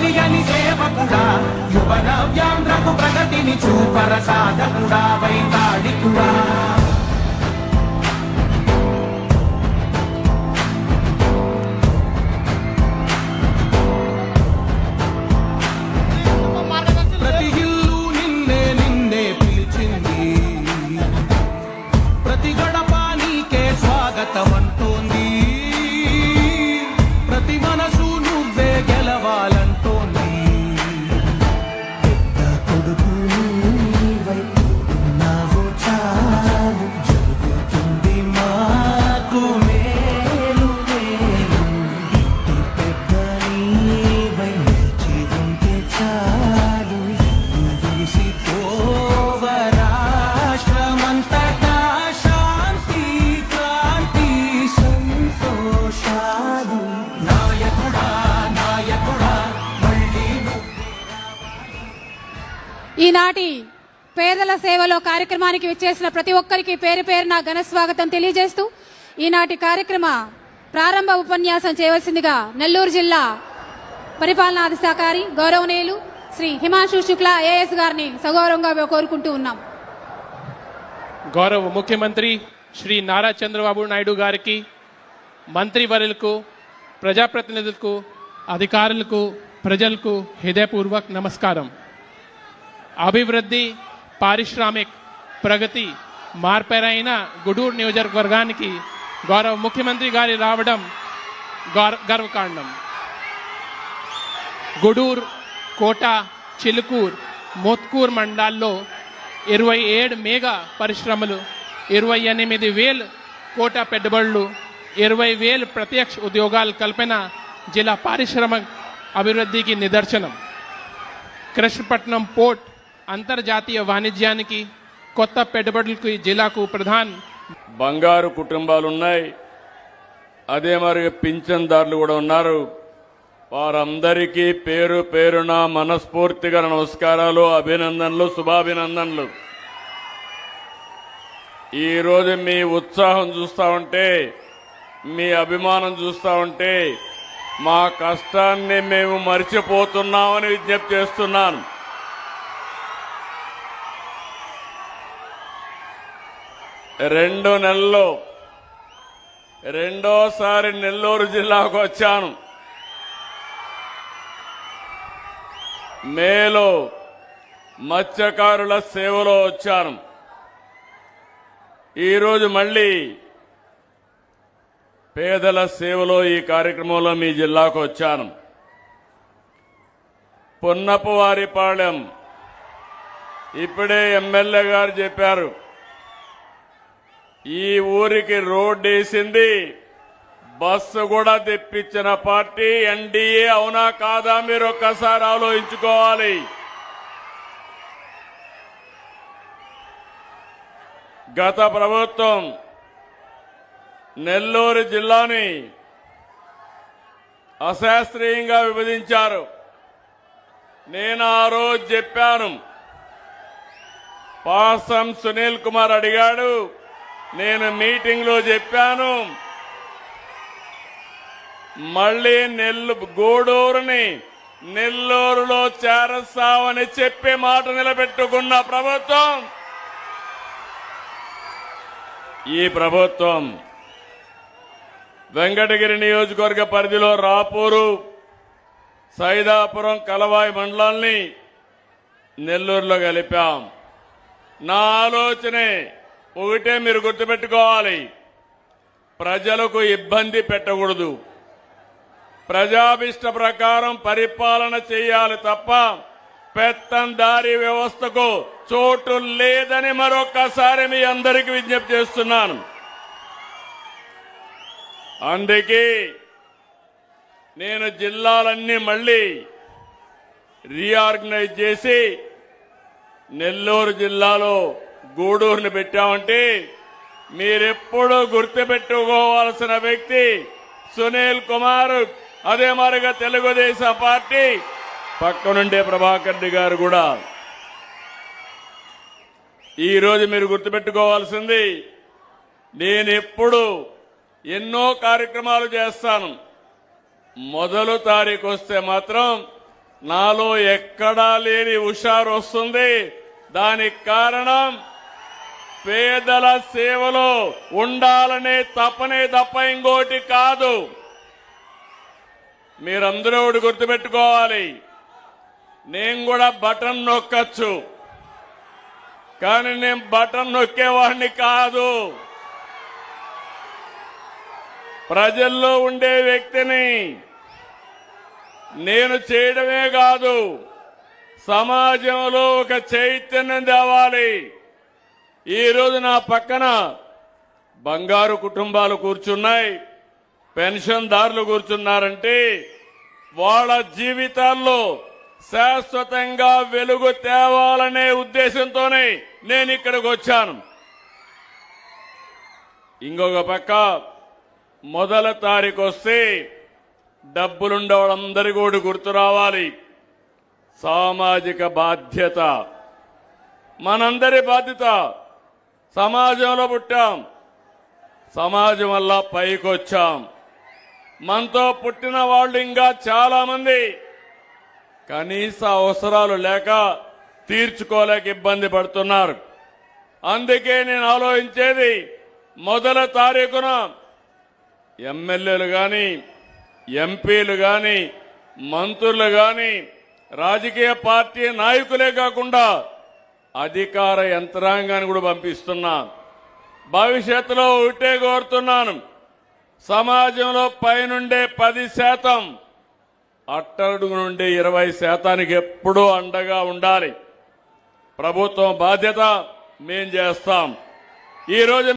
తెలియని సేవకుడా యువన వ్యాంధ్రకు ప్రగతిని చూపర సాధకుడా వైతాళికుడా ప్రతి ఇల్లు నిన్నే నిన్నే పిలిచింది ప్రతి గడప నీకే స్వాగతం అంటోంది ప్రతి మనసు నువ్వే గెలవాలంటోంది పెద్ద కొడుకు నీవైతున్నావు చాలు జరుగుతుంది మాకు మేలు మేలు ఇంటి పెద్ద నీవై నిలిచి ఉంటే చాలు చూసి పోవ రాష్ట్రమంతటా శాంతి క్రాంతి సంతోషాలు నాయకుడా నాయకుడా మళ్ళీ ఈనాటి పేదల సేవలో కార్యక్రమానికి విచ్చేసిన ప్రతి ఒక్కరికి పేరు పేరున ఘన స్వాగతం తెలియజేస్తూ ఈనాటి కార్యక్రమ ప్రారంభ ఉపన్యాసం చేయవలసిందిగా నెల్లూరు జిల్లా పరిపాలనాధికారి గౌరవనీయులు శ్రీ హిమాంశు శుక్లా ఏఎస్ గారిని సగౌరవంగా కోరుకుంటూ ఉన్నాం. గౌరవ ముఖ్యమంత్రి శ్రీ నారా చంద్రబాబు నాయుడు గారికి, మంత్రివర్యులకు, ప్రజాప్రతినిధులకు, అధికారులకు, ప్రజలకు హృదయపూర్వక నమస్కారం. అభివృద్ధి, పారిశ్రామిక ప్రగతి మార్పైన గుడూరు నియోజకవర్గానికి గౌరవ ముఖ్యమంత్రి గారి రావడం గర్వకారణం. గుడూరు, కోట, చిలుకూరు, మోత్కూరు మండలాల్లో 27 మెగా పరిశ్రమలు, 28,000 కోట పెట్టుబడులు, 20,000 ప్రత్యక్ష ఉద్యోగాల కల్పన జిల్లా పారిశ్రామిక అభివృద్ధికి నిదర్శనం. కృష్ణపట్నం పోర్ట్ అంతర్జాతీయ వాణిజ్యానికి, కొత్త పెట్టుబడులకు జిల్లాకు ప్రధాన బంగారు కుటుంబాలు ఉన్నాయి. అదే మరి పింఛన్దారులు కూడా ఉన్నారు. వారందరికీ పేరు పేరున మనస్ఫూర్తిగా నమస్కారాలు, అభినందనలు, శుభాభినందనలు. ఈరోజు మీ ఉత్సాహం చూస్తూ ఉంటే, మీ అభిమానం చూస్తూ ఉంటే మా కష్టాన్ని మేము మర్చిపోతున్నామని విజ్ఞప్తి చేస్తున్నాను. రెండు నెలల్లో రెండోసారి నెల్లూరు జిల్లాకు వచ్చాను. మేలో మత్స్యకారుల సేవలో వచ్చాను. ఈరోజు మళ్ళీ పేదల సేవలో ఈ కార్యక్రమంలో మీ జిల్లాకు వచ్చాను. పున్నపవారిపాళెం ఇప్పుడే ఎమ్మెల్యే గారు చెప్పారు, ఈ ఊరికి రోడ్డు వేసింది, బస్సు కూడా తెప్పించిన పార్టీ ఎన్డీఏ. అవునా కాదా? మీరు ఒక్కసారి ఆలోచించుకోవాలి. గత ప్రభుత్వం నెల్లూరు జిల్లాని అశాస్త్రీయంగా విభజించారు. నేను ఆ రోజు చెప్పాను, పాసం సునీల్ కుమార్ అడిగాడు, నేను మీటింగ్లో చెప్పాను, మళ్ళీ గూడూరుని నెల్లూరులో చేరస్తామని చెప్పే మాట నిలబెట్టుకున్న ప్రభుత్వం ఈ ప్రభుత్వం. వెంకటగిరి నియోజకవర్గ పరిధిలో రాపూరు, సైదాపురం, కలవాయి మండలాల్ని నెల్లూరులో కలిపాం. నా ఆలోచనే ఒకటే, మీరు గుర్తుపెట్టుకోవాలి, ప్రజలకు ఇబ్బంది పెట్టకూడదు. ప్రజాభిష్ట ప్రకారం పరిపాలన చేయాలి తప్ప పెత్తందారీ వ్యవస్థకు చోటు లేదని మరొక్కసారి మీ అందరికీ విజ్ఞప్తి చేస్తున్నాను. అందుకే నేను జిల్లాలన్నీ మళ్ళీ రీఆర్గనైజ్ చేసి నెల్లూరు జిల్లాలో గూడూరుని పెట్టామంటే మీరెప్పుడూ గుర్తుపెట్టుకోవాల్సిన వ్యక్తి సునీల్ కుమార్. అదే మరిగా తెలుగుదేశం పార్టీ పక్కనుండే ప్రభాకర్ రెడ్డి గారు కూడా. ఈరోజు మీరు గుర్తుపెట్టుకోవాల్సింది, నేను ఎప్పుడు ఎన్నో కార్యక్రమాలు చేస్తాను. మొదలు తారీఖు వస్తే మాత్రం నాలో ఎక్కడా లేని హుషారు వస్తుంది. దానికి కారణం పేదల సేవలో ఉండాలనే తపనే తప్ప ఇంకోటి కాదు. మీరందరూ ఒకటి గుర్తుపెట్టుకోవాలి, నేను కూడా బటన్ నొక్కచ్చు, కానీ నేను బటన్ నొక్కేవాడిని కాదు. ప్రజల్లో ఉండే వ్యక్తిని. నేను చేయడమే కాదు, సమాజంలో ఒక చైతన్యం తేవాలి. ఈరోజు నా పక్కన బంగారు కుటుంబాలు కూర్చున్నాయి, పెన్షన్దారులు కూర్చున్నారంటే వాళ్ళ జీవితాల్లో శాశ్వతంగా వెలుగు తేవాలనే ఉద్దేశంతోనే నేను ఇక్కడికి వచ్చాను. ఇంకొక పక్క మొదల తారీఖు వస్తే డబ్బులుండే వాళ్ళందరికీ కూడా గుర్తు రావాలి. సామాజిక బాధ్యత, మనందరి బాధ్యత. సమాజంలో పుట్టాం, సమాజం వల్ల పైకొచ్చాం. మనతో పుట్టిన వాళ్ళు ఇంకా చాలా మంది కనీస అవసరాలు లేక తీర్చుకోలేక ఇబ్బంది పడుతున్నారు. అందుకే నేను ఆలోచించేది, మొదల తారీఖున ఎమ్మెల్యేలు కానీ, ఎంపీలు కానీ, మంత్రులు కానీ, రాజకీయ పార్టీ నాయకులే కాకుండా అధికార యంత్రాంగాన్ని కూడా పంపిస్తున్నా. భవిష్యత్తులో ఒకటే కోరుతున్నాను, సమాజంలో పైనుండే 10%, అట్టడుగు నుండి 20% ఎప్పుడూ అండగా ఉండాలి. ప్రభుత్వం బాధ్యత మేం చేస్తాం. ఈరోజు